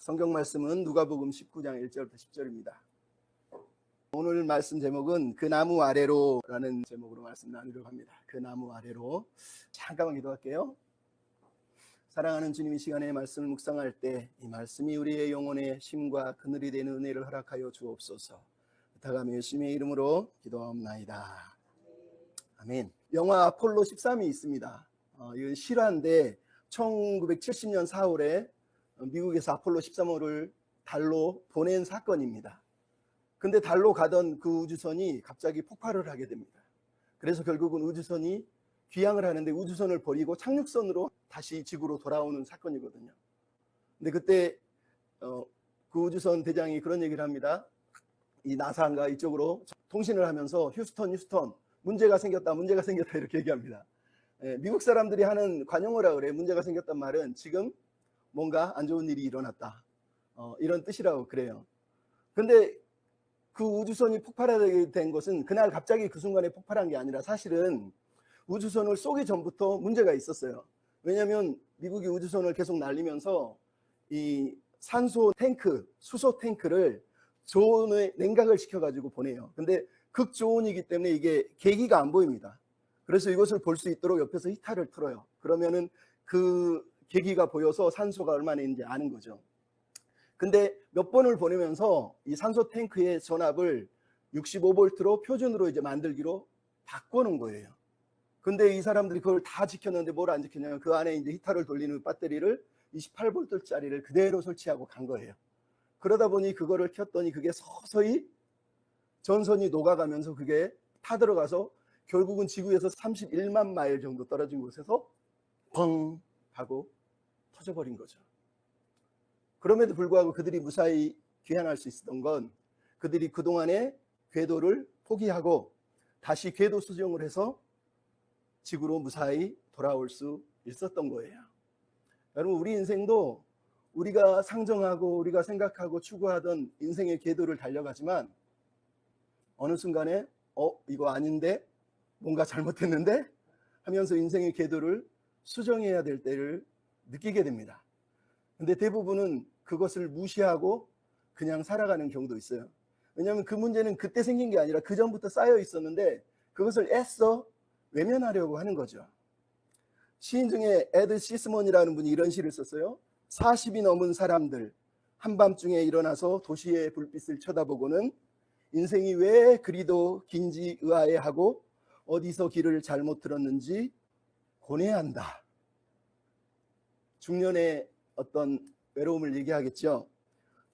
성경 말씀은 누가복음 19장 1절부터 10절입니다. 오늘 말씀 제목은 그 나무 아래로라는 제목으로 말씀 나누려고 합니다. 그 나무 아래로. 잠깐만 기도할게요. 사랑하는 주님, 이 시간에 말씀을 묵상할 때 이 말씀이 우리의 영혼의 힘과 그늘이 되는 은혜를 허락하여 주옵소서. 부탁하며 예수님의 이름으로 기도하옵나이다. 아멘. 영화 아폴로 13이 있습니다. 이건 실화인데 1970년 4월에 미국에서 아폴로 13호를 달로 보낸 사건입니다. 근데 달로 가던 그 우주선이 갑자기 폭발을 하게 됩니다. 그래서 결국은 우주선이 귀향을 하는데 우주선을 버리고 착륙선으로 다시 지구로 돌아오는 사건이거든요. 근데 그때 그 우주선 대장이 그런 얘기를 합니다. 이 나사가 이쪽으로 통신을 하면서 휴스턴 문제가 생겼다 이렇게 얘기합니다. 미국 사람들이 하는 관용어라 그래. 문제가 생겼단 말은 지금 뭔가 안 좋은 일이 일어났다, 이런 뜻이라고 그래요. 근데 그 우주선이 폭발하게 된 것은 그날 갑자기 그 순간에 폭발한 게 아니라 사실은 우주선을 쏘기 전부터 문제가 있었어요. 왜냐하면 미국이 우주선을 계속 날리면서 이 산소 탱크, 수소 탱크를 저온에 냉각을 시켜가지고 보내요. 근데 극저온이기 때문에 이게 계기가 안 보입니다. 그래서 이것을 볼 수 있도록 옆에서 히터를 틀어요. 그러면은 그 계기가 보여서 산소가 얼마나 있는지 아는 거죠. 근데 몇 번을 보내면서 이 산소 탱크의 전압을 65V로 표준으로 이제 만들기로 바꿔놓은 거예요. 근데 이 사람들이 그걸 다 지켰는데 뭘 안 지켰냐면 그 안에 이제 히터를 돌리는 배터리를 28V짜리를 그대로 설치하고 간 거예요. 그러다 보니 그거를 켰더니 그게 서서히 전선이 녹아가면서 그게 타들어가서 결국은 지구에서 31만 마일 정도 떨어진 곳에서 펑 하고 터져버린 거죠. 그럼에도 불구하고 그들이 무사히 귀환할 수 있었던 건 그들이 그동안의 궤도를 포기하고 다시 궤도 수정을 해서 지구로 무사히 돌아올 수 있었던 거예요. 여러분, 우리 인생도 우리가 상정하고 우리가 생각하고 추구하던 인생의 궤도를 달려가지만 어느 순간에 이거 아닌데, 뭔가 잘못했는데 하면서 인생의 궤도를 수정해야 될 때를 느끼게 됩니다. 근데 대부분은 그것을 무시하고 그냥 살아가는 경우도 있어요. 왜냐하면 그 문제는 그때 생긴 게 아니라 그 전부터 쌓여 있었는데 그것을 애써 외면하려고 하는 거죠. 시인 중에 에드 시스몬이라는 분이 이런 시를 썼어요. 40이 넘은 사람들 한밤중에 일어나서 도시의 불빛을 쳐다보고는 인생이 왜 그리도 긴지 의아해하고 어디서 길을 잘못 들었는지 고뇌한다. 중년의 어떤 외로움을 얘기하겠죠.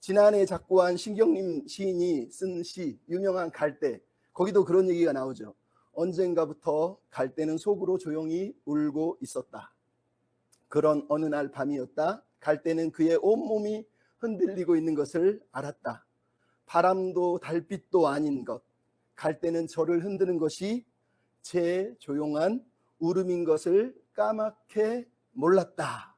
지난해 작고한 신경림 시인이 쓴 시, 유명한 갈대, 거기도 그런 얘기가 나오죠. 언젠가부터 갈대는 속으로 조용히 울고 있었다. 그런 어느 날 밤이었다. 갈대는 그의 온몸이 흔들리고 있는 것을 알았다. 바람도 달빛도 아닌 것, 갈대는 저를 흔드는 것이 제 조용한 울음인 것을 까맣게 몰랐다.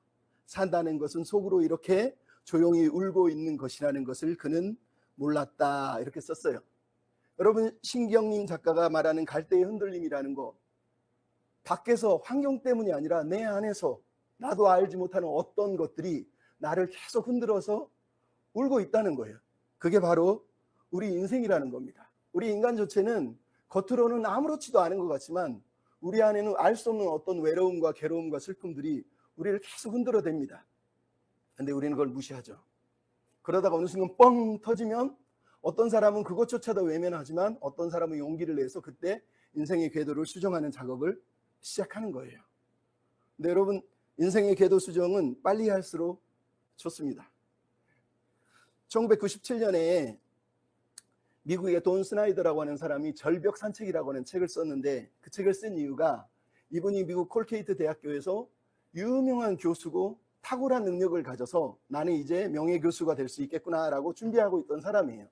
산다는 것은 속으로 이렇게 조용히 울고 있는 것이라는 것을 그는 몰랐다. 이렇게 썼어요. 여러분, 신경림 작가가 말하는 갈대의 흔들림이라는 거, 밖에서 환경 때문이 아니라 내 안에서 나도 알지 못하는 어떤 것들이 나를 계속 흔들어서 울고 있다는 거예요. 그게 바로 우리 인생이라는 겁니다. 우리 인간 자체는 겉으로는 아무렇지도 않은 것 같지만 우리 안에는 알 수 없는 어떤 외로움과 괴로움과 슬픔들이 우리를 계속 흔들어댑니다. 근데 우리는 그걸 무시하죠. 그러다가 어느 순간 뻥 터지면 어떤 사람은 그것조차도 외면하지만 어떤 사람은 용기를 내서 그때 인생의 궤도를 수정하는 작업을 시작하는 거예요. 근데 여러분, 인생의 궤도 수정은 빨리 할수록 좋습니다. 1997년에 미국의 돈 스나이더라고 하는 사람이 절벽 산책이라고 하는 책을 썼는데 그 책을 쓴 이유가 이분이 미국 콜케이트 대학교에서 유명한 교수고 탁월한 능력을 가져서 나는 이제 명예교수가 될 수 있겠구나라고 준비하고 있던 사람이에요.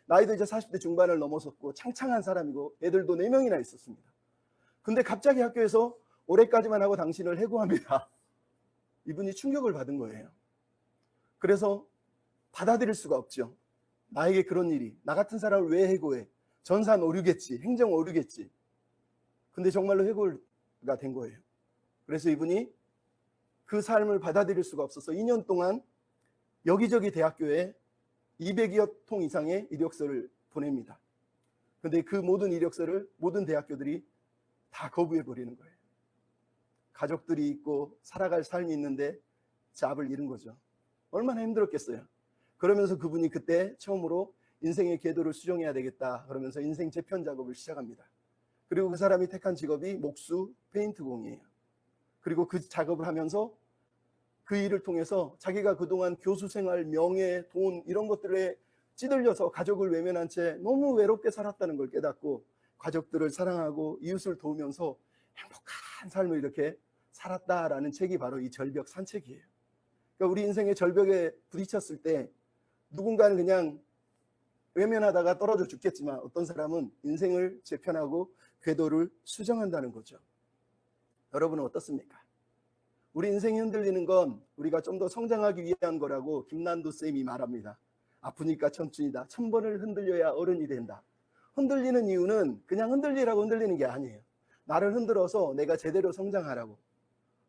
나이도 이제 40대 중반을 넘어섰고 창창한 사람이고 애들도 4명이나 있었습니다. 근데 갑자기 학교에서 올해까지만 하고 당신을 해고합니다. 이분이 충격을 받은 거예요. 그래서 받아들일 수가 없죠. 나에게 그런 일이, 나 같은 사람을 왜 해고해? 전산 오류겠지, 행정 오류겠지. 근데 정말로 해고가 된 거예요. 그래서 이분이 그 삶을 받아들일 수가 없어서 2년 동안 여기저기 대학교에 200여 통 이상의 이력서를 보냅니다. 그런데 그 모든 이력서를 모든 대학교들이 다 거부해 버리는 거예요. 가족들이 있고 살아갈 삶이 있는데 잡을 잃은 거죠. 얼마나 힘들었겠어요. 그러면서 그분이 그때 처음으로 인생의 궤도를 수정해야 되겠다 그러면서 인생 재편 작업을 시작합니다. 그리고 그 사람이 택한 직업이 목수 페인트공이에요. 그리고 그 작업을 하면서 그 일을 통해서 자기가 그동안 교수 생활, 명예, 돈 이런 것들에 찌들려서 가족을 외면한 채 너무 외롭게 살았다는 걸 깨닫고 가족들을 사랑하고 이웃을 도우면서 행복한 삶을 이렇게 살았다라는 책이 바로 이 절벽 산책이에요. 그러니까 우리 인생의 절벽에 부딪혔을 때 누군가는 그냥 외면하다가 떨어져 죽겠지만 어떤 사람은 인생을 재편하고 궤도를 수정한다는 거죠. 여러분은 어떻습니까? 우리 인생이 흔들리는 건 우리가 좀 더 성장하기 위한 거라고 김난도 쌤이 말합니다. 아프니까 청춘이다. 1000번을 흔들려야 어른이 된다. 흔들리는 이유는 그냥 흔들리라고 흔들리는 게 아니에요. 나를 흔들어서 내가 제대로 성장하라고,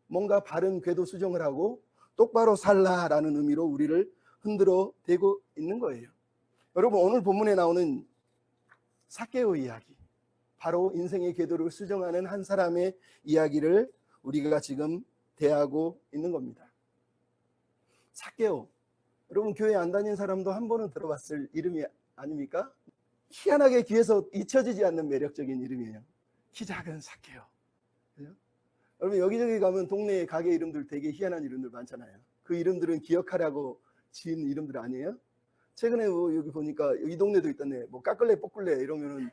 뭔가 바른 궤도 수정을 하고 똑바로 살라라는 의미로 우리를 흔들어 대고 있는 거예요. 여러분, 오늘 본문에 나오는 삭개오 이야기, 바로 인생의 궤도를 수정하는 한 사람의 이야기를 우리가 지금 대하고 있는 겁니다. 삭개오, 여러분 교회 안 다닌 사람도 한 번은 들어봤을 이름이 아닙니까? 희한하게 귀에서 잊혀지지 않는 매력적인 이름이에요. 키 작은 삭개오. 여러분 여기저기 가면 동네 가게 이름들 되게 희한한 이름들 많잖아요. 그 이름들은 기억하라고 지은 이름들 아니에요? 최근에 뭐 여기 보니까 이 동네도 있던데 뭐 까끌레 뽀끌레 이러면은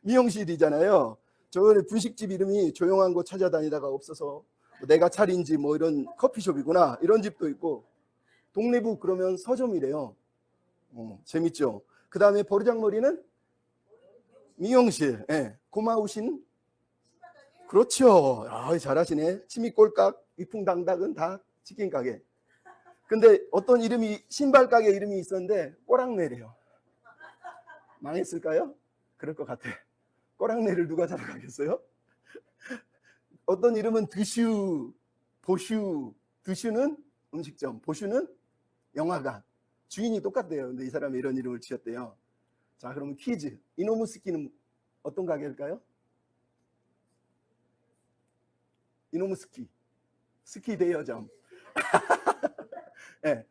미용실이잖아요. 저번에 분식집 이름이 조용한 곳 찾아다니다가 없어서 내가 차린지 뭐 이런 커피숍이구나 이런 집도 있고, 동네북 그러면 서점이래요. 재밌죠. 그 다음에 버르장머리는 미용실. 예. 고마우신, 그렇죠. 아, 잘하시네. 치미꼴깍 위풍당당은 다 치킨 가게. 근데 어떤 이름이, 신발 가게 이름이 있었는데 꼬랑내래요. 망했을까요? 그럴 것 같아. 꼬랑내를 누가 잡아가겠어요? 어떤 이름은 드슈, 보슈. 드슈는 음식점, 보슈는 영화관. 주인이 똑같대요. 근데 이 사람이 이런 이름을 지었대요. 자, 그러면 퀴즈. 이노무스키는 어떤 가게일까요? 이노무스키. 스키 대여점. 네.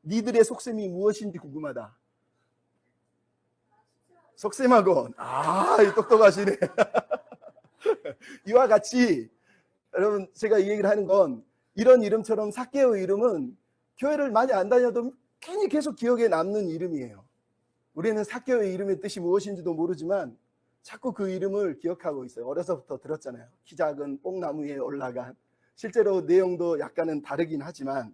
니들의 속셈이 무엇인지 궁금하다. 속셈학원. 아, 똑똑하시네. 이와 같이 여러분, 제가 이 얘기를 하는 건 이런 이름처럼 삭개오 이름은 교회를 많이 안 다녀도 괜히 계속 기억에 남는 이름이에요. 우리는 삭개오의 이름의 뜻이 무엇인지도 모르지만 자꾸 그 이름을 기억하고 있어요. 어려서부터 들었잖아요. 키 작은 뽕나무 위에 올라간. 실제로 내용도 약간은 다르긴 하지만,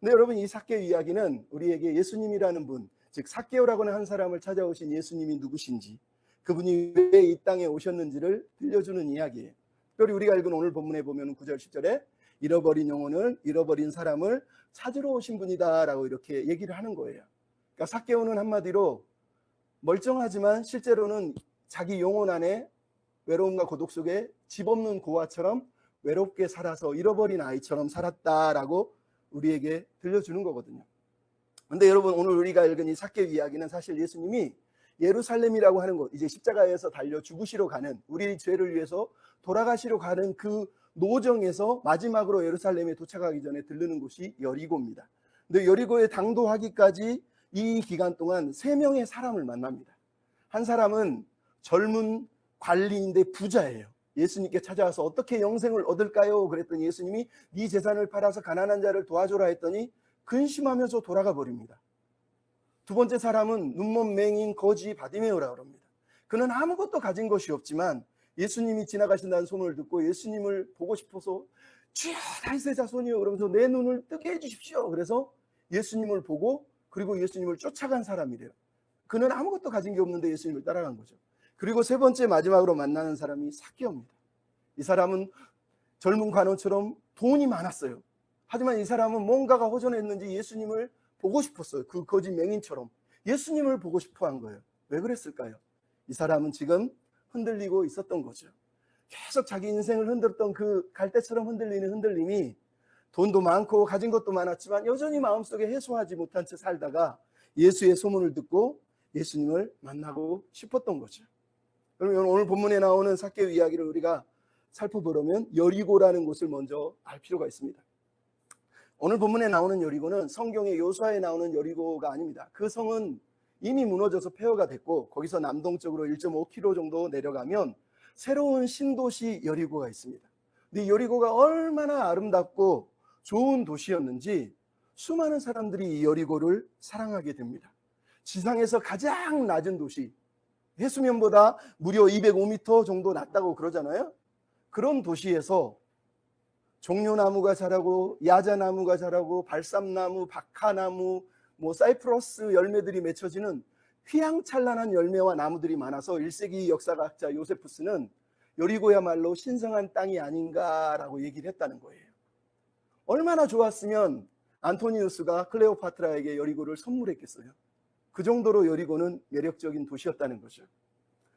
근데 여러분 이 삭개오 이야기는 우리에게 예수님이라는 분, 즉 삭개오라고 하는 한 사람을 찾아오신 예수님이 누구신지, 그분이 왜 이 땅에 오셨는지를 들려주는 이야기예요. 특별히 우리가 읽은 오늘 본문에 보면 9절 10절에 잃어버린 영혼을, 잃어버린 사람을 찾으러 오신 분이다라고 이렇게 얘기를 하는 거예요. 그러니까 삭개오는 한마디로 멀쩡하지만 실제로는 자기 영혼 안에 외로움과 고독 속에 집 없는 고아처럼 외롭게 살아서 잃어버린 아이처럼 살았다라고 우리에게 들려주는 거거든요. 근데 여러분, 오늘 우리가 읽은 이 삭개오 이야기는 사실 예수님이 예루살렘이라고 하는 곳, 이제 십자가에서 달려 죽으시러 가는, 우리 죄를 위해서 돌아가시러 가는 그 노정에서 마지막으로 예루살렘에 도착하기 전에 들르는 곳이 여리고입니다. 근데 여리고에 당도하기까지 이 기간 동안 3명의 사람을 만납니다. 한 사람은 젊은 관리인데 부자예요. 예수님께 찾아와서 어떻게 영생을 얻을까요? 그랬더니 예수님이 네 재산을 팔아서 가난한 자를 도와줘라 했더니 근심하면서 돌아가 버립니다. 두 번째 사람은 눈먼 맹인 거지 바디메오라고 합니다. 그는 아무것도 가진 것이 없지만 예수님이 지나가신다는 소문을 듣고 예수님을 보고 싶어서 주여 다윗의 자손이요 그러면서 내 눈을 뜨게 해주십시오. 그래서 예수님을 보고 그리고 예수님을 쫓아간 사람이래요. 그는 아무것도 가진 게 없는데 예수님을 따라간 거죠. 그리고 세 번째 마지막으로 만나는 사람이 삭개오입니다. 이 사람은 젊은 관원처럼 돈이 많았어요. 하지만 이 사람은 뭔가가 호전했는지 예수님을 보고 싶었어요. 그 거짓 맹인처럼 예수님을 보고 싶어 한 거예요. 왜 그랬을까요? 이 사람은 지금 흔들리고 있었던 거죠. 계속 자기 인생을 흔들었던 그 갈대처럼 흔들리는 흔들림이 돈도 많고 가진 것도 많았지만 여전히 마음속에 해소하지 못한 채 살다가 예수의 소문을 듣고 예수님을 만나고 싶었던 거죠. 그러면 오늘 본문에 나오는 삭개오 이야기를 우리가 살펴보려면 여리고라는 곳을 먼저 알 필요가 있습니다. 오늘 본문에 나오는 여리고는 성경의 요수아에 나오는 여리고가 아닙니다. 그 성은 이미 무너져서 폐허가 됐고 거기서 남동쪽으로 1.5km 정도 내려가면 새로운 신도시 여리고가 있습니다. 근데 여리고가 얼마나 아름답고 좋은 도시였는지 수많은 사람들이 이 여리고를 사랑하게 됩니다. 지상에서 가장 낮은 도시, 해수면보다 무려 205m 정도 낮다고 그러잖아요. 그런 도시에서 종려나무가 자라고 야자나무가 자라고 발삼나무, 박하나무, 사이프러스 열매들이 맺혀지는 휘황찬란한 열매와 나무들이 많아서 1세기 역사학자 요세푸스는 여리고야말로 신성한 땅이 아닌가라고 얘기를 했다는 거예요. 얼마나 좋았으면 안토니우스가 클레오파트라에게 여리고를 선물했겠어요. 그 정도로 여리고는 매력적인 도시였다는 거죠.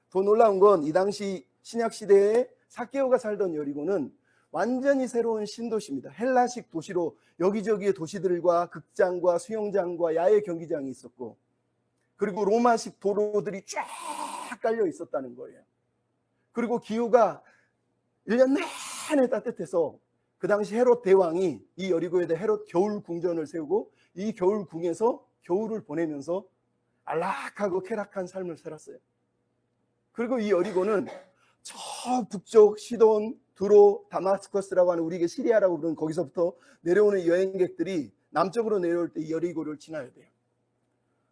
더 놀라운 건 이 당시 신약시대에 삭개오가 살던 여리고는 완전히 새로운 신도시입니다. 헬라식 도시로 여기저기의 도시들과 극장과 수영장과 야외 경기장이 있었고, 그리고 로마식 도로들이 쫙 깔려 있었다는 거예요. 그리고 기후가 1년 내내 따뜻해서 그 당시 헤롯 대왕이 이 여리고에다 헤롯 겨울 궁전을 세우고 이 겨울 궁에서 겨울을 보내면서 안락하고 쾌락한 삶을 살았어요. 그리고 이 여리고는 저 북쪽 시돈, 두로, 다마스커스라고 하는 우리에게 시리아라고 부르는 거기서부터 내려오는 여행객들이 남쪽으로 내려올 때 이 여리고를 지나야 돼요.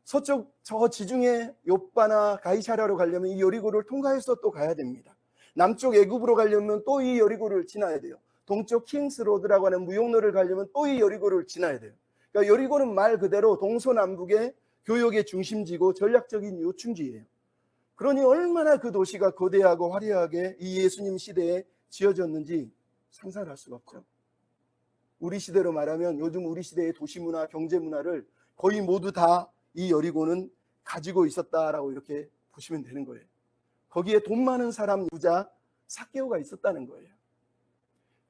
서쪽 저 지중해 요빠나 가이사랴로 가려면 이 여리고를 통과해서 또 가야 됩니다. 남쪽 애굽으로 가려면 또 이 여리고를 지나야 돼요. 동쪽 킹스로드라고 하는 무역로를 가려면 또 이 여리고를 지나야 돼요. 그러니까 여리고는 말 그대로 동서남북의 교역의 중심지고 전략적인 요충지예요. 그러니 얼마나 그 도시가 거대하고 화려하게 이 예수님 시대에 지어졌는지 상상을 할 수가 없죠. 우리 시대로 말하면 요즘 우리 시대의 도시문화, 경제문화를 거의 모두 다 이 여리고는 가지고 있었다라고 이렇게 보시면 되는 거예요. 거기에 돈 많은 사람, 부자, 삭개오가 있었다는 거예요.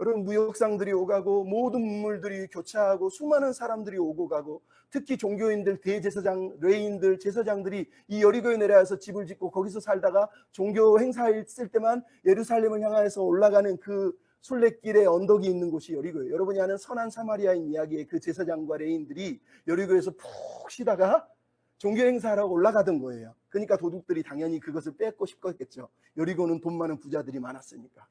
여러분, 무역상들이 오가고 모든 문물들이 교차하고 수많은 사람들이 오고 가고, 특히 종교인들, 대제사장, 레인들, 제사장들이 이 여리고에 내려와서 집을 짓고 거기서 살다가 종교 행사 있을 때만 예루살렘을 향해서 올라가는 그 순례길에 언덕이 있는 곳이 여리고예요. 여러분이 아는 선한 사마리아인 이야기의 그 제사장과 레인들이 여리고에서 푹 쉬다가 종교 행사하라고 올라가던 거예요. 그러니까 도둑들이 당연히 그것을 뺏고 싶었겠죠. 여리고는 돈 많은 부자들이 많았으니까.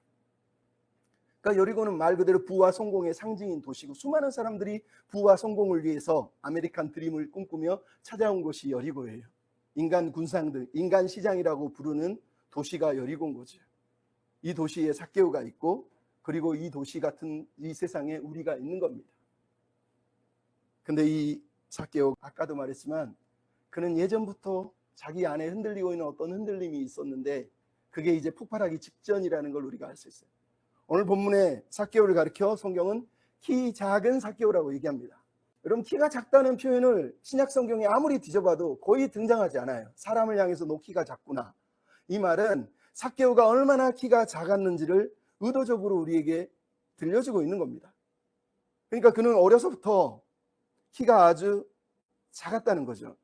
그러니까 여리고는 말 그대로 부와 성공의 상징인 도시고, 수많은 사람들이 부와 성공을 위해서 아메리칸 드림을 꿈꾸며 찾아온 곳이 여리고예요. 인간 군상들, 인간 시장이라고 부르는 도시가 여리고인 거죠. 이 도시에 삭개오가 있고, 그리고 이 도시 같은 이 세상에 우리가 있는 겁니다. 근데 이 삭개오, 아까도 말했지만 그는 예전부터 자기 안에 흔들리고 있는 어떤 흔들림이 있었는데 그게 이제 폭발하기 직전이라는 걸 우리가 알 수 있어요. 오늘 본문에 삭개오를 가리켜 성경은 키 작은 삭개오라고 얘기합니다. 여러분, 키가 작다는 표현을 신약 성경에 아무리 뒤져봐도 거의 등장하지 않아요. 사람을 향해서 너 키가 작구나. 이 말은 삭개오가 얼마나 키가 작았는지를 의도적으로 우리에게 들려주고 있는 겁니다. 그러니까 그는 어려서부터 키가 아주 작았다는 거죠.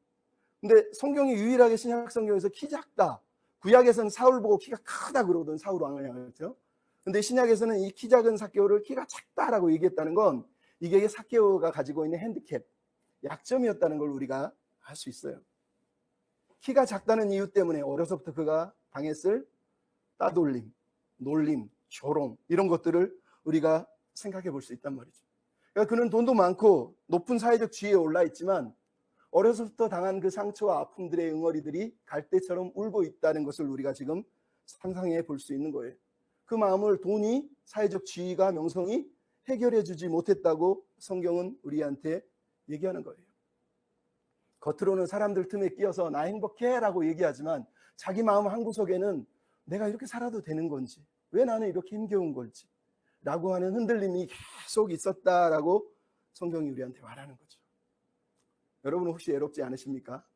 근데 성경이 유일하게 신약 성경에서 키 작다, 구약에서는 사울 보고 키가 크다 그러던 사울 왕을 향했죠. 근데 신약에서는 이 키 작은 삭개오를 키가 작다라고 얘기했다는 건 이게 삭개오가 가지고 있는 핸디캡, 약점이었다는 걸 우리가 알 수 있어요. 키가 작다는 이유 때문에 어려서부터 그가 당했을 따돌림, 놀림, 조롱, 이런 것들을 우리가 생각해 볼 수 있단 말이죠. 그러니까 그는 돈도 많고 높은 사회적 지위에 올라 있지만 어려서부터 당한 그 상처와 아픔들의 응어리들이 갈대처럼 울고 있다는 것을 우리가 지금 상상해 볼 수 있는 거예요. 그 마음을 돈이, 사회적 지위가, 명성이 해결해 주지 못했다고 성경은 우리한테 얘기하는 거예요. 겉으로는 사람들 틈에 끼어서 나 행복해 라고 얘기하지만 자기 마음 한구석에는 내가 이렇게 살아도 되는 건지, 왜 나는 이렇게 힘겨운 걸지 라고 하는 흔들림이 계속 있었다라고 성경이 우리한테 말하는 거죠. 여러분 혹시 외롭지 않으십니까?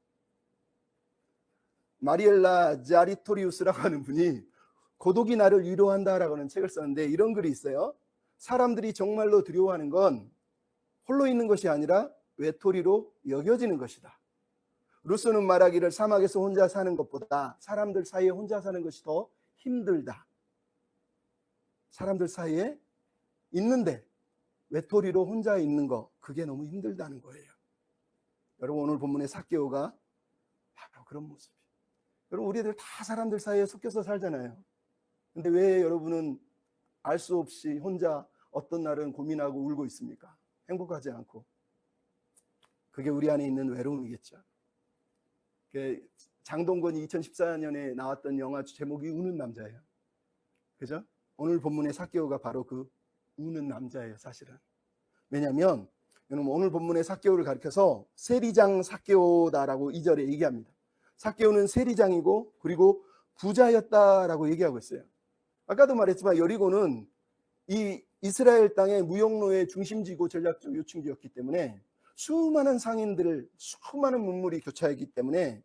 마리엘라 자리토리우스라고 하는 분이 고독이 나를 위로한다라고 하는 책을 썼는데 이런 글이 있어요. 사람들이 정말로 두려워하는 건 홀로 있는 것이 아니라 외톨이로 여겨지는 것이다. 루스는 말하기를 사막에서 혼자 사는 것보다 사람들 사이에 혼자 사는 것이 더 힘들다. 사람들 사이에 있는데 외톨이로 혼자 있는 거, 그게 너무 힘들다는 거예요. 여러분, 오늘 본문의 삭개오가 바로 그런 모습이에요. 여러분, 우리들 다 사람들 사이에 섞여서 살잖아요. 근데 왜 여러분은 알 수 없이 혼자 어떤 날은 고민하고 울고 있습니까? 행복하지 않고. 그게 우리 안에 있는 외로움이겠죠. 장동건이 2014년에 나왔던 영화 제목이 우는 남자예요. 그죠? 오늘 본문의 삭개오가 바로 그 우는 남자예요, 사실은. 왜냐하면 여러분, 오늘 본문의 삭개오를 가리켜서 세리장 삭개오다라고 2절에 얘기합니다. 삭개오는 세리장이고 그리고 부자였다라고 얘기하고 있어요. 아까도 말했지만 여리고는 이 이스라엘 땅의 무역로의 중심지고 전략적 요충지였기 때문에 수많은 상인들, 수많은 문물이 교차했기 때문에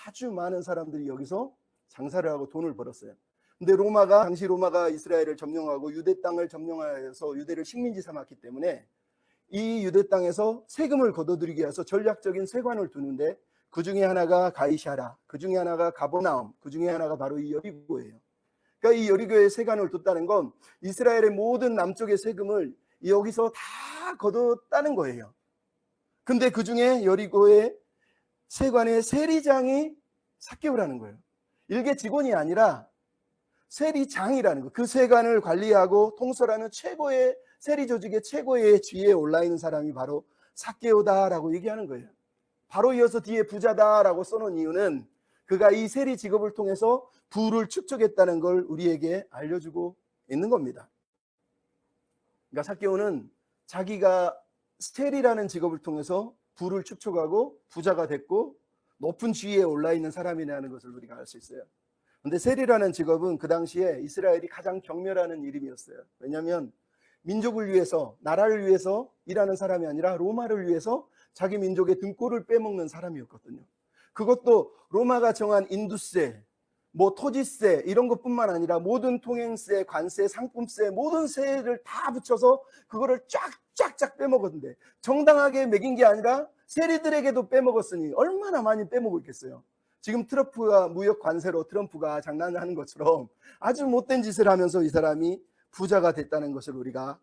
아주 많은 사람들이 여기서 장사를 하고 돈을 벌었어요. 근데 당시 로마가 이스라엘을 점령하고 유대 땅을 점령하여서 유대를 식민지 삼았기 때문에 이 유대 땅에서 세금을 거둬들이기 위해서 전략적인 세관을 두는데 그 중에 하나가 가이사랴, 그 중에 하나가 가버나움, 그 중에 하나가 바로 이 여리고예요. 그러니까 이 여리고에 세관을 뒀다는 건 이스라엘의 모든 남쪽의 세금을 여기서 다 거뒀다는 거예요. 근데 그 중에 여리고의 세관의 세리장이 삭개오라는 거예요. 일개 직원이 아니라 세리장이라는 거. 그 세관을 관리하고 통솔하는 최고의 세리 조직의 최고의 지위에 올라 있는 사람이 바로 삭개오다라고 얘기하는 거예요. 바로 이어서 뒤에 부자다라고 써놓은 이유는 그가 이 세리 직업을 통해서 부를 축적했다는 걸 우리에게 알려주고 있는 겁니다. 그러니까 삭개오는 자기가 세리라는 직업을 통해서 부를 축적하고 부자가 됐고 높은 지위에 올라 있는 사람이라는 것을 우리가 알 수 있어요. 그런데 세리라는 직업은 그 당시에 이스라엘이 가장 경멸하는 이름이었어요. 왜냐하면 민족을 위해서, 나라를 위해서 일하는 사람이 아니라 로마를 위해서 자기 민족의 등골을 빼먹는 사람이었거든요. 그것도 로마가 정한 인두세, 토지세 이런 것뿐만 아니라 모든 통행세, 관세, 상품세 모든 세를 다 붙여서 그거를 쫙쫙쫙 빼먹었는데 정당하게 매긴 게 아니라 세리들에게도 빼먹었으니 얼마나 많이 빼먹고 있겠어요. 지금 트럼프가 무역 관세로 트럼프가 장난하는 것처럼 아주 못된 짓을 하면서 이 사람이 부자가 됐다는 것을 우리가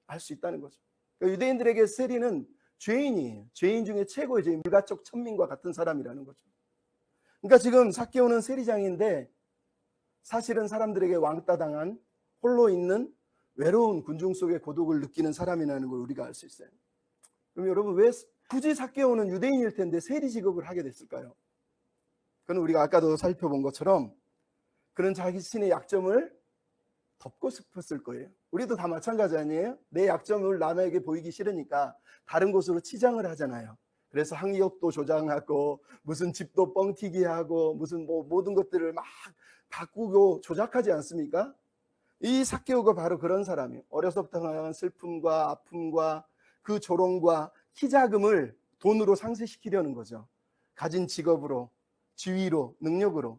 알 수 있다는 거죠. 그러니까 유대인들에게 세리는 죄인이에요. 죄인 중에 최고의 죄인, 불가촉 천민과 같은 사람이라는 거죠. 그러니까 지금 삭개오는 세리장인데 사실은 사람들에게 왕따당한 홀로 있는 외로운 군중 속의 고독을 느끼는 사람이라는 걸 우리가 알 수 있어요. 그럼 여러분, 왜 굳이 삭개오는 유대인일 텐데 세리 직업을 하게 됐을까요? 그건 우리가 아까도 살펴본 것처럼 그는 자기 자신의 약점을 덮고 싶었을 거예요. 우리도 다 마찬가지 아니에요? 내 약점을 남에게 보이기 싫으니까 다른 곳으로 치장을 하잖아요. 그래서 학력도 조장하고 무슨 집도 뻥튀기 하고 무슨 모든 것들을 막 바꾸고 조작하지 않습니까? 이 삭개오가 바로 그런 사람이에요. 어려서부터 당한 슬픔과 아픔과 그 조롱과 희자금을 돈으로 상쇄시키려는 거죠. 가진 직업으로, 지위로, 능력으로.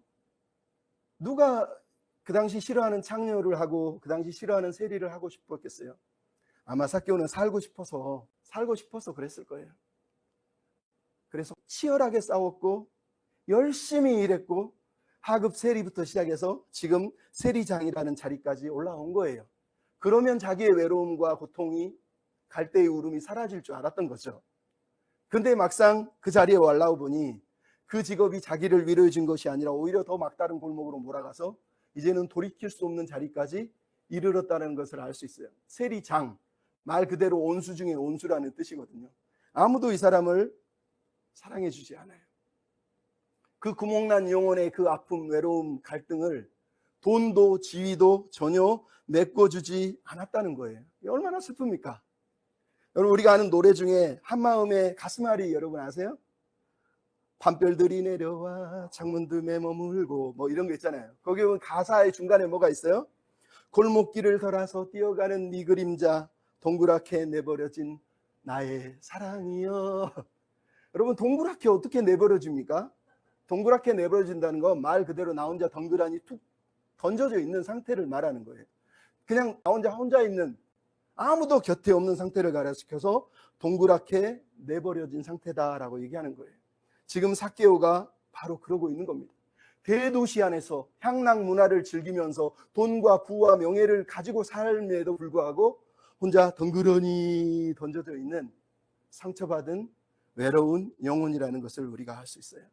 누가 그 당시 싫어하는 창녀를 하고 그 당시 싫어하는 세리를 하고 싶었겠어요? 아마 삭개오는 살고 싶어서 그랬을 거예요. 그래서 치열하게 싸웠고 열심히 일했고 하급 세리부터 시작해서 지금 세리장이라는 자리까지 올라온 거예요. 그러면 자기의 외로움과 고통이 갈대의 울음이 사라질 줄 알았던 거죠. 근데 막상 그 자리에 올라오 보니 그 직업이 자기를 위로해 준 것이 아니라 오히려 더 막다른 골목으로 몰아가서 이제는 돌이킬 수 없는 자리까지 이르렀다는 것을 알 수 있어요. 세리장, 말 그대로 온수 중에 온수라는 뜻이거든요. 아무도 이 사람을 사랑해 주지 않아요. 그 구멍난 영혼의 그 아픔, 외로움, 갈등을 돈도 지위도 전혀 메꿔주지 않았다는 거예요. 얼마나 슬픕니까? 여러분, 우리가 아는 노래 중에 한마음의 가슴앓이 여러분 아세요? 밤별들이 내려와 창문등에 머물고 이런 거 있잖아요. 거기 보면 가사의 중간에 뭐가 있어요? 골목길을 돌아서 뛰어가는 네 그림자 동그랗게 내버려진 나의 사랑이여. 여러분, 동그랗게 어떻게 내버려집니까? 동그랗게 내버려진다는 건 말 그대로 나 혼자 덩그러니 툭 던져져 있는 상태를 말하는 거예요. 그냥 나 혼자 있는, 아무도 곁에 없는 상태를 가라시켜서 동그랗게 내버려진 상태다라고 얘기하는 거예요. 지금 삭개오가 바로 그러고 있는 겁니다. 대도시 안에서 향락 문화를 즐기면서 돈과 부와 명예를 가지고 삶에도 불구하고 혼자 덩그러니 던져져 있는 상처받은 외로운 영혼이라는 것을 우리가 알 수 있어요.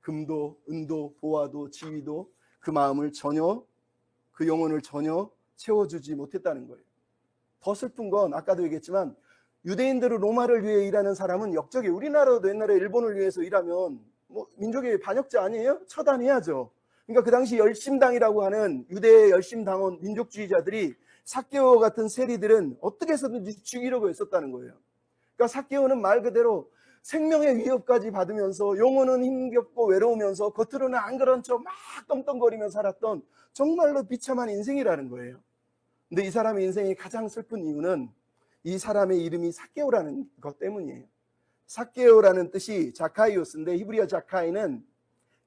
금도 은도 보화도 지위도 그 마음을 전혀, 그 영혼을 전혀 채워주지 못했다는 거예요. 더 슬픈 건 아까도 얘기했지만 유대인들은 로마를 위해 일하는 사람은 역적이, 우리나라도 옛날에 일본을 위해서 일하면 뭐 민족의 반역자 아니에요? 처단해야죠. 그러니까 그 당시 열심당이라고 하는 유대의 열심당원 민족주의자들이 삭개오 같은 세리들은 어떻게 해서든지 죽이려고 했었다는 거예요. 그러니까 삭개오는 말 그대로 생명의 위협까지 받으면서 영혼은 힘겹고 외로우면서 겉으로는 안 그런 척 막 떵떵거리며 살았던 정말로 비참한 인생이라는 거예요. 근데 이 사람의 인생이 가장 슬픈 이유는 이 사람의 이름이 삭개오라는 것 때문이에요. 삭개오라는 뜻이 자카이오스인데 히브리어 자카이는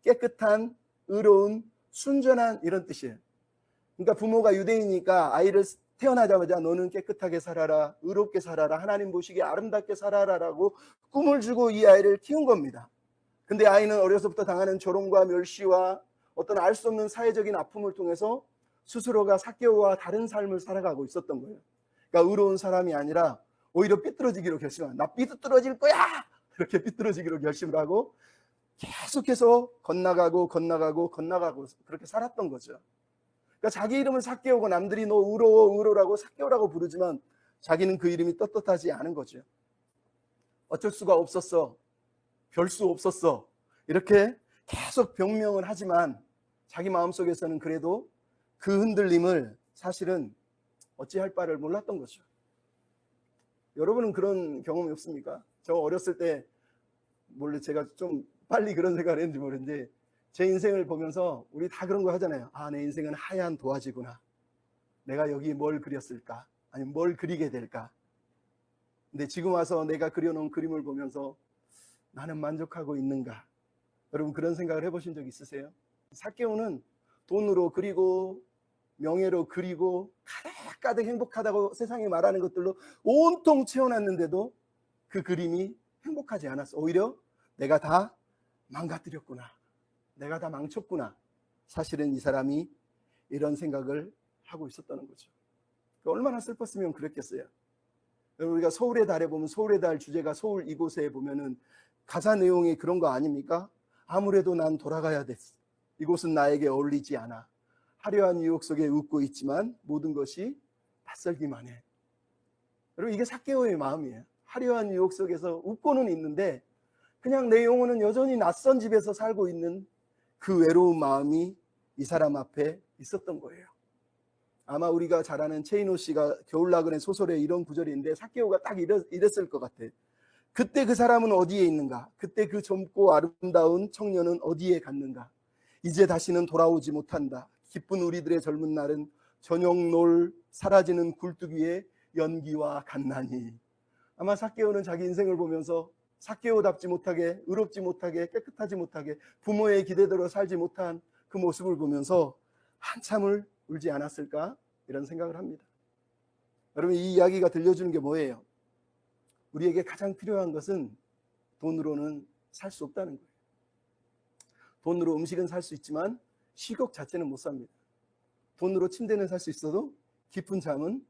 깨끗한, 의로운, 순전한 이런 뜻이에요. 그러니까 부모가 유대인이니까 아이를 태어나자마자 너는 깨끗하게 살아라, 의롭게 살아라, 하나님 보시기에 아름답게 살아라라고 꿈을 주고 이 아이를 키운 겁니다. 근데 아이는 어려서부터 당하는 조롱과 멸시와 어떤 알 수 없는 사회적인 아픔을 통해서 스스로가 삭개오와 다른 삶을 살아가고 있었던 거예요. 그러니까 의로운 사람이 아니라 오히려 삐뚤어지기로 결심한, 나 삐뚤어질 거야! 이렇게 삐뚤어지기로 결심을 하고 계속해서 건너가고 그렇게 살았던 거죠. 그러니까 자기 이름은 삭개오고 남들이 너 의로라고 삭개오라고 부르지만 자기는 그 이름이 떳떳하지 않은 거죠. 어쩔 수가 없었어, 별 수 없었어, 이렇게 계속 병명을 하지만 자기 마음속에서는 그래도 그 흔들림을 사실은 어찌할 바를 몰랐던 거죠. 여러분은 그런 경험이 없습니까? 저 어렸을 때 몰래 제가 좀 빨리 그런 생각을 했는지 모르는데 제 인생을 보면서 우리 다 그런 거 하잖아요. 아, 내 인생은 하얀 도화지구나. 내가 여기 뭘 그렸을까? 아니면 뭘 그리게 될까? 근데 지금 와서 내가 그려놓은 그림을 보면서 나는 만족하고 있는가? 여러분 그런 생각을 해보신 적 있으세요? 삭개오는 돈으로 그리고 명예로 그리고 가득가득 행복하다고 세상에 말하는 것들로 온통 채워놨는데도 그 그림이 행복하지 않았어. 오히려 내가 다 망가뜨렸구나, 내가 다 망쳤구나. 사실은 이 사람이 이런 생각을 하고 있었다는 거죠. 얼마나 슬펐으면 그랬겠어요. 우리가 서울의 달에 보면 서울의 달 주제가 서울 이곳에 보면은 가사 내용이 그런 거 아닙니까? 아무래도 난 돌아가야 됐어. 이곳은 나에게 어울리지 않아. 화려한 유혹 속에 웃고 있지만 모든 것이 낯설기만 해. 여러분 이게 삭개오의 마음이에요. 화려한 유혹 속에서 웃고는 있는데 그냥 내 영혼은 여전히 낯선 집에서 살고 있는 그 외로운 마음이 이 사람 앞에 있었던 거예요. 아마 우리가 잘 아는 최인호 씨가 겨울나그네 소설에 이런 구절인데 삭개오가 딱 이랬을 것 같아요. 그때 그 사람은 어디에 있는가? 그때 그 젊고 아름다운 청년은 어디에 갔는가? 이제 다시는 돌아오지 못한다. 기쁜 우리들의 젊은 날은 저녁놀 사라지는 굴뚝 위에 연기와 같나니. 아마 삭개오는 자기 인생을 보면서 삭개오답지 못하게, 의롭지 못하게, 깨끗하지 못하게, 부모의 기대대로 살지 못한 그 모습을 보면서 한참을 울지 않았을까? 이런 생각을 합니다. 여러분 이 이야기가 들려주는 게 뭐예요? 우리에게 가장 필요한 것은 돈으로는 살 수 없다는 거예요. 돈으로 음식은 살 수 있지만 식욕 자체는 못 삽니다. 돈으로 침대는 살 수 있어도 깊은 잠은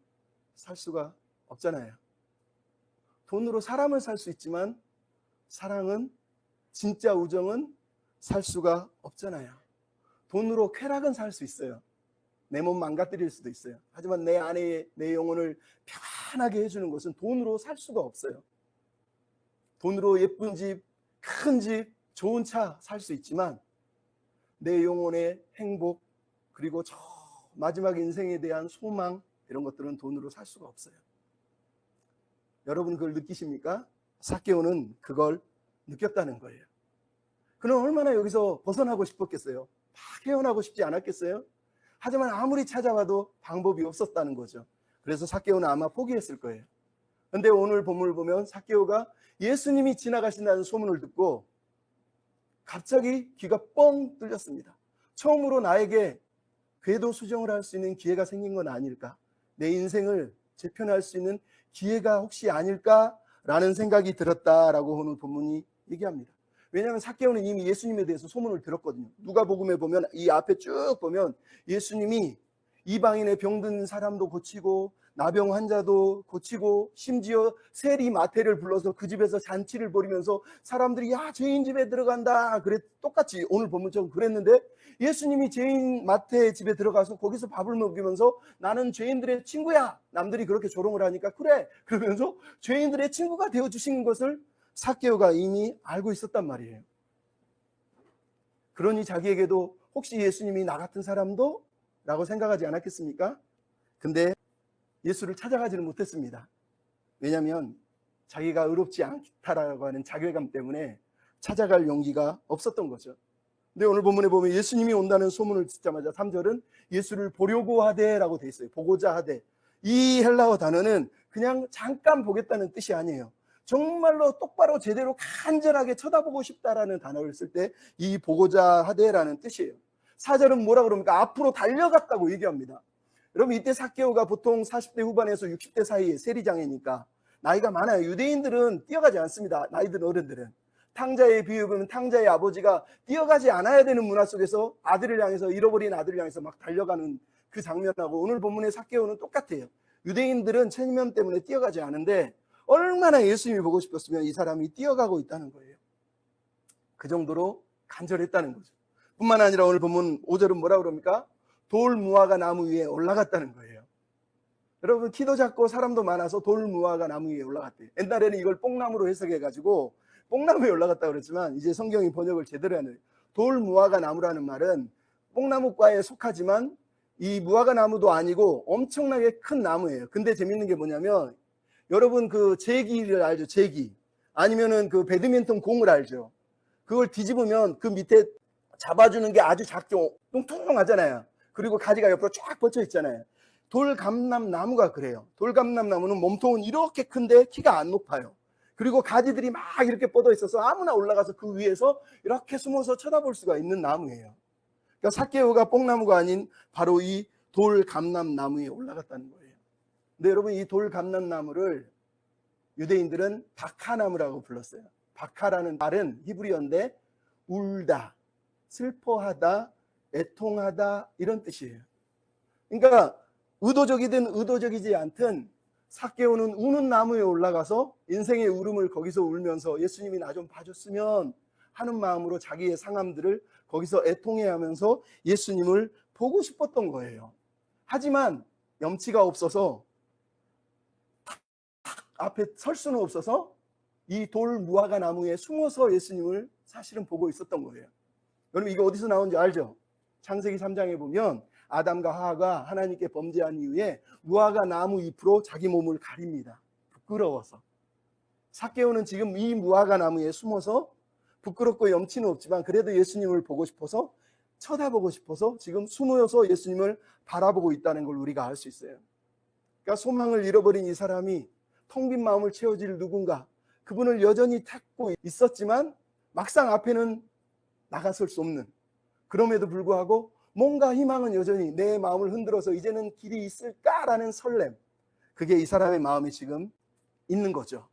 살 수가 없잖아요. 돈으로 사람을 살 수 있지만 사랑은, 진짜 우정은 살 수가 없잖아요. 돈으로 쾌락은 살 수 있어요. 내 몸 망가뜨릴 수도 있어요. 하지만 내 안에 내 영혼을 편하게 해주는 것은 돈으로 살 수가 없어요. 돈으로 예쁜 집, 큰 집, 좋은 차 살 수 있지만 내 영혼의 행복, 그리고 저 마지막 인생에 대한 소망, 이런 것들은 돈으로 살 수가 없어요. 여러분 그걸 느끼십니까? 삭개오는 그걸 느꼈다는 거예요. 그는 얼마나 여기서 벗어나고 싶었겠어요? 막 헤어나고 싶지 않았겠어요? 하지만 아무리 찾아봐도 방법이 없었다는 거죠. 그래서 삭개오는 아마 포기했을 거예요. 그런데 오늘 본문을 보면 삭개오가 예수님이 지나가신다는 소문을 듣고 갑자기 귀가 뻥 뚫렸습니다. 처음으로 나에게 궤도 수정을 할 수 있는 기회가 생긴 건 아닐까? 내 인생을 재편할 수 있는 기회가 혹시 아닐까라는 생각이 들었다라고 오늘 본문이 얘기합니다. 왜냐하면 삭개오는 이미 예수님에 대해서 소문을 들었거든요. 누가복음에 보면 이 앞에 쭉 보면 예수님이 이방인의 병든 사람도 고치고 나병 환자도 고치고 심지어 세리 마태를 불러서 그 집에서 잔치를 벌이면서 사람들이 야 죄인 집에 들어간다 그래 똑같이 오늘 본문처럼 그랬는데 예수님이 죄인 마태의 집에 들어가서 거기서 밥을 먹이면서 나는 죄인들의 친구야. 남들이 그렇게 조롱을 하니까 그래 그러면서 죄인들의 친구가 되어주신 것을 삭개오가 이미 알고 있었단 말이에요. 그러니 자기에게도 혹시 예수님이 나 같은 사람도? 라고 생각하지 않았겠습니까? 근데 예수를 찾아가지는 못했습니다. 왜냐하면 자기가 의롭지 않다라고 하는 자괴감 때문에 찾아갈 용기가 없었던 거죠. 근데 오늘 본문에 보면 예수님이 온다는 소문을 듣자마자 3절은 예수를 보려고 하되라고 돼 있어요. 보고자 하되. 이 헬라어 단어는 그냥 잠깐 보겠다는 뜻이 아니에요. 정말로 똑바로 제대로 간절하게 쳐다보고 싶다라는 단어를 쓸 때 이 보고자 하되라는 뜻이에요. 4절은 뭐라 그럽니까? 앞으로 달려갔다고 얘기합니다. 여러분 이때 삭개오가 보통 40대 후반에서 60대 사이에 세리장이니까 나이가 많아요. 유대인들은 뛰어가지 않습니다. 나이든 어른들은. 탕자의 비유에 보면 탕자의 아버지가 뛰어가지 않아야 되는 문화 속에서 아들을 향해서 잃어버린 아들을 향해서 막 달려가는 그 장면하고 오늘 본문의 삭개오는 똑같아요. 유대인들은 체면 때문에 뛰어가지 않은데 얼마나 예수님이 보고 싶었으면 이 사람이 뛰어가고 있다는 거예요. 그 정도로 간절했다는 거죠. 뿐만 아니라 오늘 본문 5절은 뭐라 그럽니까? 돌 무화과 나무 위에 올라갔다는 거예요. 여러분 키도 작고 사람도 많아서 돌 무화과 나무 위에 올라갔대요. 옛날에는 이걸 뽕나무로 해석해가지고 뽕나무에 올라갔다고 그랬지만 이제 성경이 번역을 제대로 하는 돌 무화과 나무라는 말은 뽕나무과에 속하지만 이 무화과 나무도 아니고 엄청나게 큰 나무예요. 근데 재밌는 게 뭐냐면 여러분 그 제기를 알죠? 제기 아니면은 그 배드민턴 공을 알죠? 그걸 뒤집으면 그 밑에 잡아주는 게 아주 작죠. 뚱뚱하잖아요. 그리고 가지가 옆으로 쫙 뻗쳐 있잖아요. 돌감람나무가 그래요. 돌감람나무는 몸통은 이렇게 큰데 키가 안 높아요. 그리고 가지들이 막 이렇게 뻗어 있어서 아무나 올라가서 그 위에서 이렇게 숨어서 쳐다볼 수가 있는 나무예요. 그러니까 삭개오가 뽕나무가 아닌 바로 이 돌감람나무에 올라갔다는 거예요. 근데 여러분 이 돌감람나무를 유대인들은 바카나무라고 불렀어요. 바카라는 말은 히브리어인데 울다, 슬퍼하다, 애통하다 이런 뜻이에요. 그러니까 의도적이든 의도적이지 않든 삭개오는 우는 나무에 올라가서 인생의 울음을 거기서 울면서 예수님이 나 좀 봐줬으면 하는 마음으로 자기의 상함들을 거기서 애통해하면서 예수님을 보고 싶었던 거예요. 하지만 염치가 없어서 앞에 설 수는 없어서 이 돌 무화과 나무에 숨어서 예수님을 사실은 보고 있었던 거예요. 여러분 이거 어디서 나온지 알죠? 창세기 3장에 보면 아담과 하와가 하나님께 범죄한 이후에 무화과 나무 잎으로 자기 몸을 가립니다. 부끄러워서. 삭개오는 지금 이 무화과 나무에 숨어서 부끄럽고 염치는 없지만 그래도 예수님을 보고 싶어서 쳐다보고 싶어서 지금 숨어서 예수님을 바라보고 있다는 걸 우리가 알 수 있어요. 그러니까 소망을 잃어버린 이 사람이 텅 빈 마음을 채워줄 누군가 그분을 여전히 찾고 있었지만 막상 앞에는 나가설 수 없는 그럼에도 불구하고 뭔가 희망은 여전히 내 마음을 흔들어서 이제는 길이 있을까라는 설렘 그게 이 사람의 마음에 지금 있는 거죠.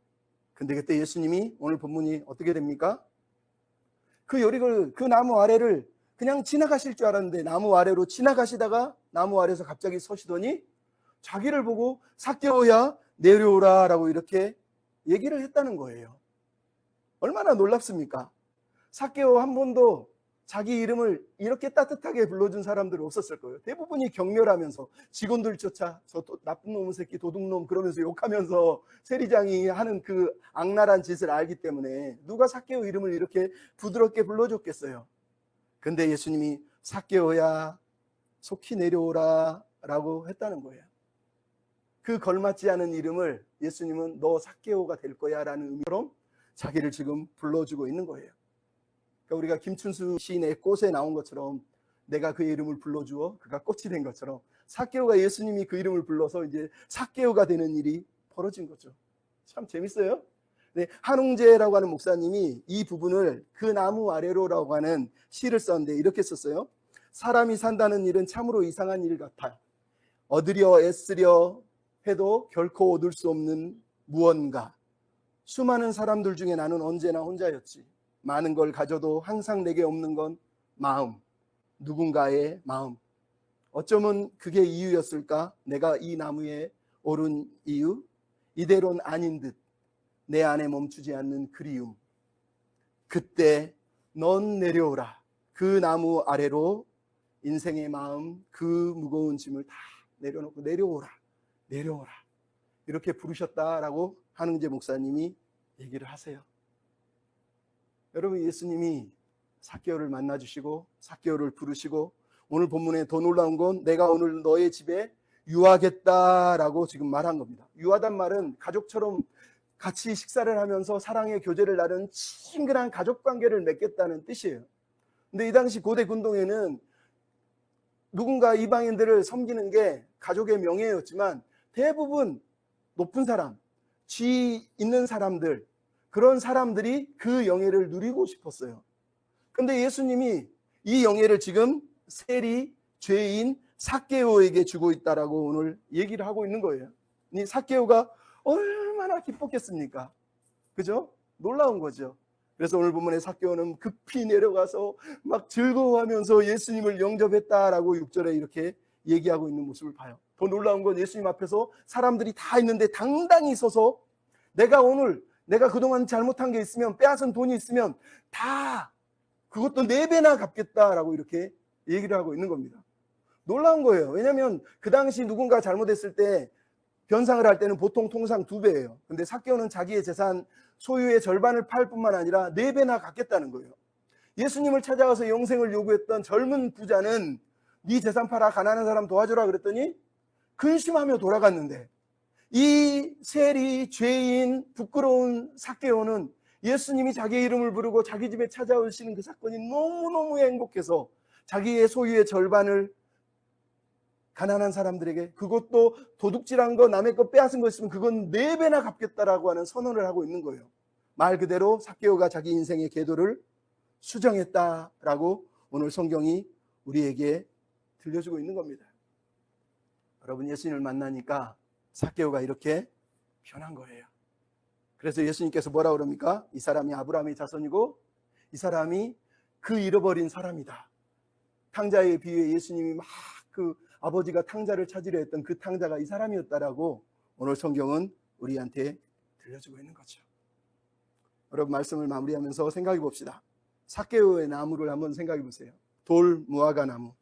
근데 그때 예수님이 오늘 본문이 어떻게 됩니까? 그 여리고 그 나무 아래를 그냥 지나가실 줄 알았는데 나무 아래로 지나가시다가 나무 아래에서 갑자기 서시더니 자기를 보고 삭개오야 내려오라 라고 이렇게 얘기를 했다는 거예요. 얼마나 놀랍습니까? 삭개오 한 번도 자기 이름을 이렇게 따뜻하게 불러준 사람들은 없었을 거예요. 대부분이 경멸하면서 직원들조차 저 나쁜 놈의 새끼 도둑놈 그러면서 욕하면서 세리장이 하는 그 악랄한 짓을 알기 때문에 누가 삭개오 이름을 이렇게 부드럽게 불러줬겠어요. 근데 예수님이 삭개오야 속히 내려오라 라고 했다는 거예요. 그 걸맞지 않은 이름을 예수님은 너 삭개오가 될 거야 라는 의미로 자기를 지금 불러주고 있는 거예요. 그러니까 우리가 김춘수 시인의 꽃에 나온 것처럼 내가 그의 이름을 불러주어 그가 꽃이 된 것처럼 삭개오가 예수님이 그 이름을 불러서 이제 삭개오가 되는 일이 벌어진 거죠. 참 재밌어요. 네, 한웅재라고 하는 목사님이 이 부분을 그 나무 아래로라고 하는 시를 썼는데 이렇게 썼어요. 사람이 산다는 일은 참으로 이상한 일 같아. 얻으려 애쓰려 해도 결코 얻을 수 없는 무언가. 수많은 사람들 중에 나는 언제나 혼자였지. 많은 걸 가져도 항상 내게 없는 건 마음, 누군가의 마음. 어쩌면 그게 이유였을까? 내가 이 나무에 오른 이유? 이대로는 아닌 듯 내 안에 멈추지 않는 그리움. 그때 넌 내려오라. 그 나무 아래로 인생의 마음, 그 무거운 짐을 다 내려놓고 내려오라. 내려오라. 이렇게 부르셨다라고 한흥재 목사님이 얘기를 하세요. 여러분, 예수님이 삭개오를 만나주시고 삭개오를 부르시고 오늘 본문에 더 놀라운 건 내가 오늘 너의 집에 유하겠다라고 지금 말한 겁니다. 유하단 말은 가족처럼 같이 식사를 하면서 사랑의 교제를 나눈 친근한 가족관계를 맺겠다는 뜻이에요. 근데 이 당시 고대 군동에는 누군가 이방인들을 섬기는 게 가족의 명예였지만 대부분 높은 사람, 지위 있는 사람들, 그런 사람들이 그 영예를 누리고 싶었어요. 근데 예수님이 이 영예를 지금 세리, 죄인, 삭개오에게 주고 있다라고 오늘 얘기를 하고 있는 거예요. 이 삭개오가 얼마나 기뻤겠습니까? 그죠? 놀라운 거죠. 그래서 오늘 본문에 삭개오는 급히 내려가서 막 즐거워하면서 예수님을 영접했다라고 6절에 이렇게 얘기하고 있는 모습을 봐요. 더 놀라운 건 예수님 앞에서 사람들이 다 있는데 당당히 서서 내가 그동안 잘못한 게 있으면, 빼앗은 돈이 있으면 다 그것도 4배나 갚겠다라고 이렇게 얘기를 하고 있는 겁니다. 놀라운 거예요. 왜냐하면 그 당시 누군가 잘못했을 때 변상을 할 때는 보통 통상 2배예요. 근데 삭개오는 자기의 재산 소유의 절반을 팔 뿐만 아니라 4배나 갚겠다는 거예요. 예수님을 찾아와서 영생을 요구했던 젊은 부자는 네 재산 팔아 가난한 사람 도와줘라 그랬더니 근심하며 돌아갔는데, 이 세리, 죄인, 부끄러운 삭개오는 예수님이 자기의 이름을 부르고 자기 집에 찾아오시는 그 사건이 너무너무 행복해서 자기의 소유의 절반을 가난한 사람들에게, 그것도 도둑질한 거, 남의 거 빼앗은 거 있으면 그건 4배나 갚겠다라고 하는 선언을 하고 있는 거예요. 말 그대로 삭개오가 자기 인생의 궤도를 수정했다라고 오늘 성경이 우리에게 들려주고 있는 겁니다. 여러분, 예수님을 만나니까 삭개오가 이렇게 변한 거예요. 그래서 예수님께서 뭐라 그럽니까? 이 사람이 아브라함의 자손이고 이 사람이 그 잃어버린 사람이다. 탕자의 비유에 예수님이 막 그 아버지가 탕자를 찾으려 했던 그 탕자가 이 사람이었다라고 오늘 성경은 우리한테 들려주고 있는 거죠. 여러분, 말씀을 마무리하면서 생각해 봅시다. 삭개오의 나무를 한번 생각해 보세요. 돌 무화과 나무.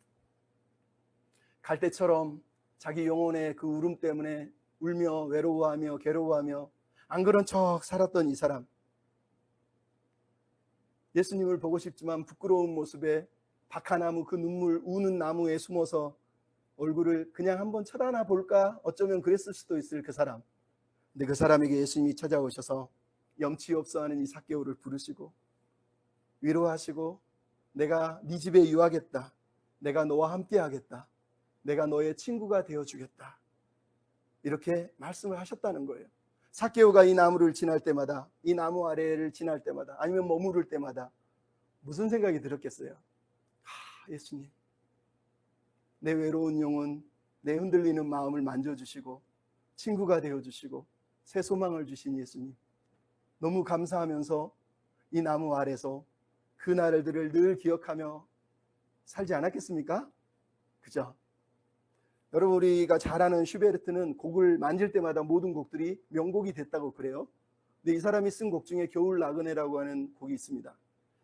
갈대처럼 자기 영혼의 그 울음 때문에 울며 외로워하며 괴로워하며 안 그런 척 살았던 이 사람. 예수님을 보고 싶지만 부끄러운 모습에 박하나무, 그 눈물 우는 나무에 숨어서 얼굴을 그냥 한번 쳐다나 볼까? 어쩌면 그랬을 수도 있을 그 사람. 근데 그 사람에게 예수님이 찾아오셔서 염치 없어 하는 이 삭개오를 부르시고 위로하시고 내가 네 집에 유하겠다. 내가 너와 함께 하겠다. 내가 너의 친구가 되어주겠다. 이렇게 말씀을 하셨다는 거예요. 삭개오가 이 나무를 지날 때마다, 이 나무 아래를 지날 때마다, 아니면 머무를 때마다 무슨 생각이 들었겠어요? 예수님, 내 외로운 영혼, 내 흔들리는 마음을 만져주시고 친구가 되어주시고 새 소망을 주신 예수님, 너무 감사하면서 이 나무 아래서 그 날들을 늘 기억하며 살지 않았겠습니까? 그죠? 여러분, 우리가 잘 아는 슈베르트는 곡을 만질 때마다 모든 곡들이 명곡이 됐다고 그래요. 근데 이 사람이 쓴 곡 중에 겨울 나그네라고 하는 곡이 있습니다.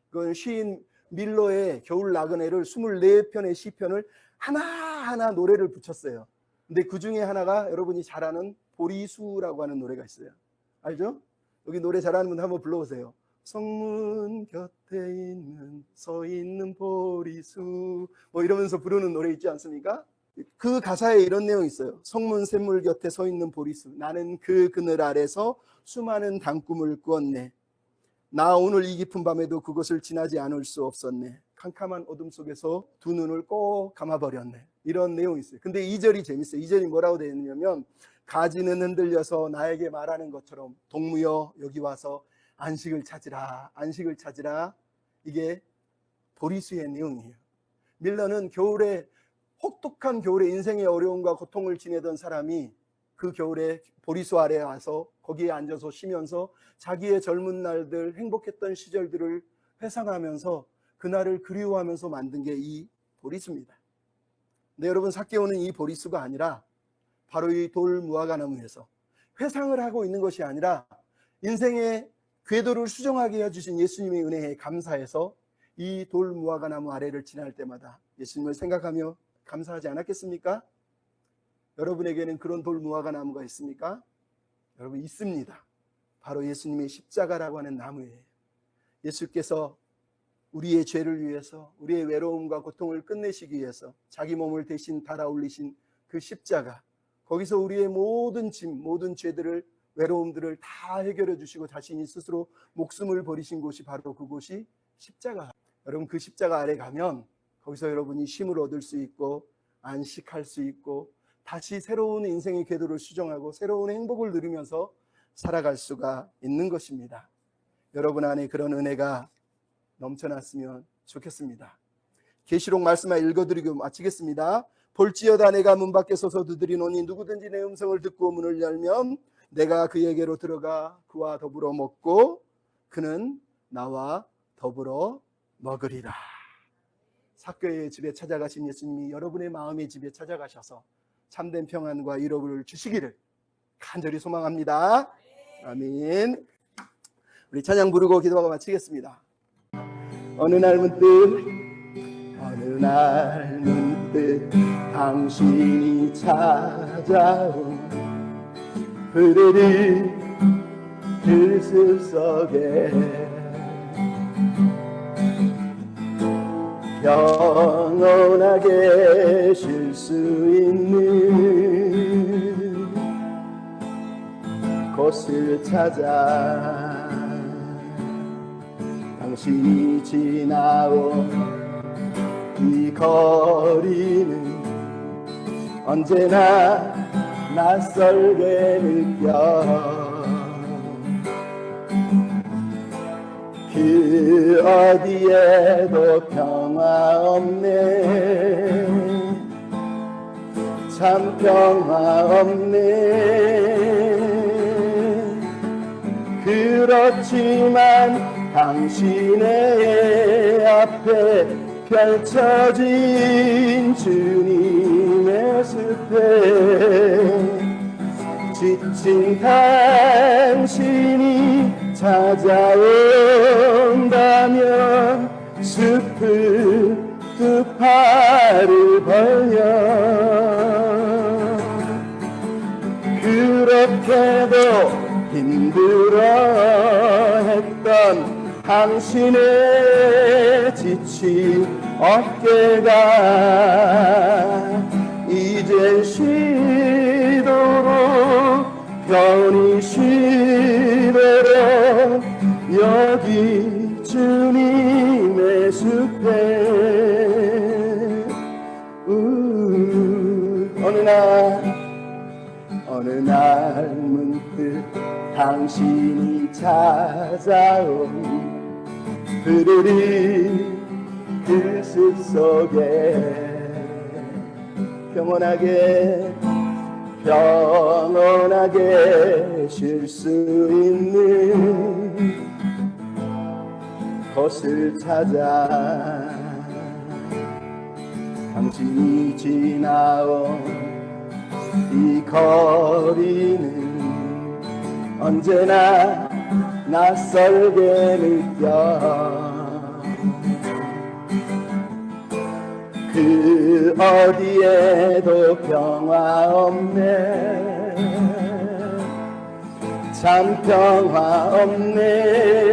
그건 시인 밀러의 겨울 나그네를 24편의 시편을 하나하나 노래를 붙였어요. 근데 그 중에 하나가 여러분이 잘 아는 보리수라고 하는 노래가 있어요. 알죠? 여기 노래 잘하는 분 한번 불러보세요. 성문 곁에 서 있는 보리수, 뭐 이러면서 부르는 노래 있지 않습니까? 그 가사에 이런 내용이 있어요. 성문 샘물 곁에 서 있는 보리수, 나는 그 그늘 아래서 수많은 단꿈을 꾸었네. 나 오늘 이 깊은 밤에도 그곳을 지나지 않을 수 없었네. 캄캄한 어둠 속에서 두 눈을 꼭 감아버렸네. 이런 내용이 있어요. 근데 2절이 재밌어요. 2절이 뭐라고 되어 있냐면, 가지는 흔들려서 나에게 말하는 것처럼 동무여 여기 와서 안식을 찾으라, 안식을 찾으라. 이게 보리수의 내용이에요. 밀러는 겨울에, 혹독한 겨울에 인생의 어려움과 고통을 지내던 사람이 그 겨울에 보리수 아래에 와서 거기에 앉아서 쉬면서 자기의 젊은 날들, 행복했던 시절들을 회상하면서 그날을 그리워하면서 만든 게 이 보리수입니다. 근데 여러분, 삭개오는 이 보리수가 아니라 바로 이 돌 무화과나무에서 회상을 하고 있는 것이 아니라 인생의 궤도를 수정하게 해주신 예수님의 은혜에 감사해서 이 돌 무화과나무 아래를 지날 때마다 예수님을 생각하며 감사하지 않았겠습니까? 여러분에게는 그런 돌 무화과나무가 있습니까? 여러분, 있습니다. 바로 예수님의 십자가라고 하는 나무예요. 예수께서 우리의 죄를 위해서, 우리의 외로움과 고통을 끝내시기 위해서 자기 몸을 대신 달아 올리신 그 십자가, 거기서 우리의 모든 짐, 모든 죄들을, 외로움들을 다 해결해 주시고 자신이 스스로 목숨을 버리신 곳이 바로 그곳이 십자가. 여러분, 그 십자가 아래 가면 거기서 여러분이 쉼을 얻을 수 있고 안식할 수 있고 다시 새로운 인생의 궤도를 수정하고 새로운 행복을 누리면서 살아갈 수가 있는 것입니다. 여러분 안에 그런 은혜가 넘쳐났으면 좋겠습니다. 계시록 말씀을 읽어드리고 마치겠습니다. 볼지어다 내가 문 밖에 서서 두드리노니 누구든지 내 음성을 듣고 문을 열면 내가 그에게로 들어가 그와 더불어 먹고 그는 나와 더불어 먹으리라. 삭개오의 집에 찾아가신 예수님이 여러분의 마음의 집에 찾아가셔서 참된 평안과 위로를 주시기를 간절히 소망합니다. 아멘. 우리 찬양 부르고 기도하고 마치겠습니다. 어느 날 문득 당신이 찾아온 흐르는 그 숲속에 영원하게 쉴 수 있는 곳을 찾아 당신이 지나온 이 거리는 언제나 낯설게 느껴 그 어디에도 평화 없네 참 평화 없네 그렇지만 당신의 앞에 펼쳐진 주님의 숲에 지친 당신이 찾아온다면 숲은 두 팔을 벌려 그렇게도 힘들어했던 당신의 지친 어깨가 이젠 쉬도록 편히 쉬도록 여기 주님의 숲에 어느 날 문득 당신이 찾아온 흐르는 그 숲속에 평온하게 쉴 수 있는 곳을 찾아 당신이 지나온 이 거리는 언제나 낯설게 느껴 그 어디에도 평화 없네 참 평화 없네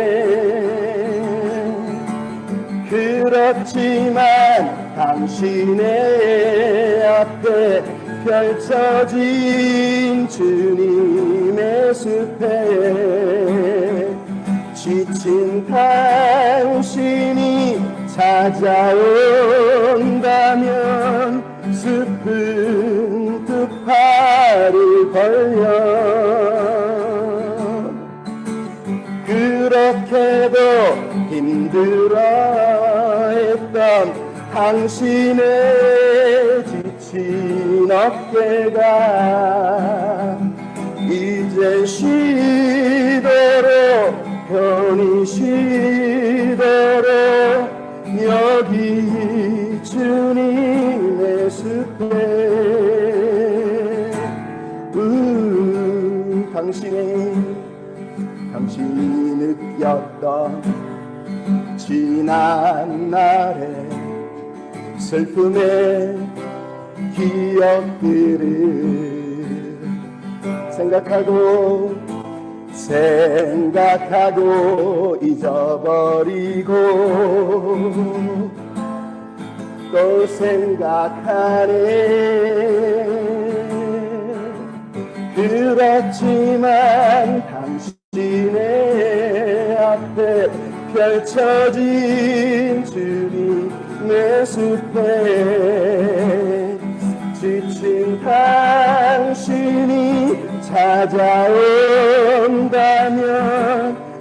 그렇지만 당신의 앞에 펼쳐진 주님의 숲에 지친 당신이 찾아온다면 숲은 두 팔을 벌려 그렇게도 힘들어했던 당신의 지친 어깨가 이제 쉬도록 편히 쉬도록 여기 주님의 숲에 당신이 느꼈던 지난 날의 슬픔의 기억들을 생각하고 잊어버리고 또 생각하네. 그렇지만 당신의 앞에 펼쳐진 주님의 숲에 지친 당신이 찾아온다면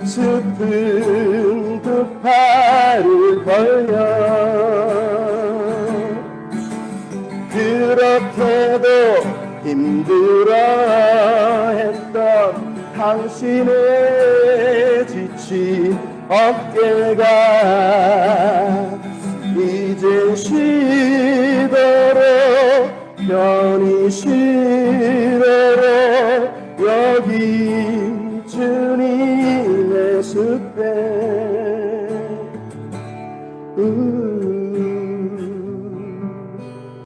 숲은 두 팔을 벌려 그렇게도 힘들어했던 당신의 지친 어깨가 이제 쉬도록 편히 쉬도록 여기 주님의 숲에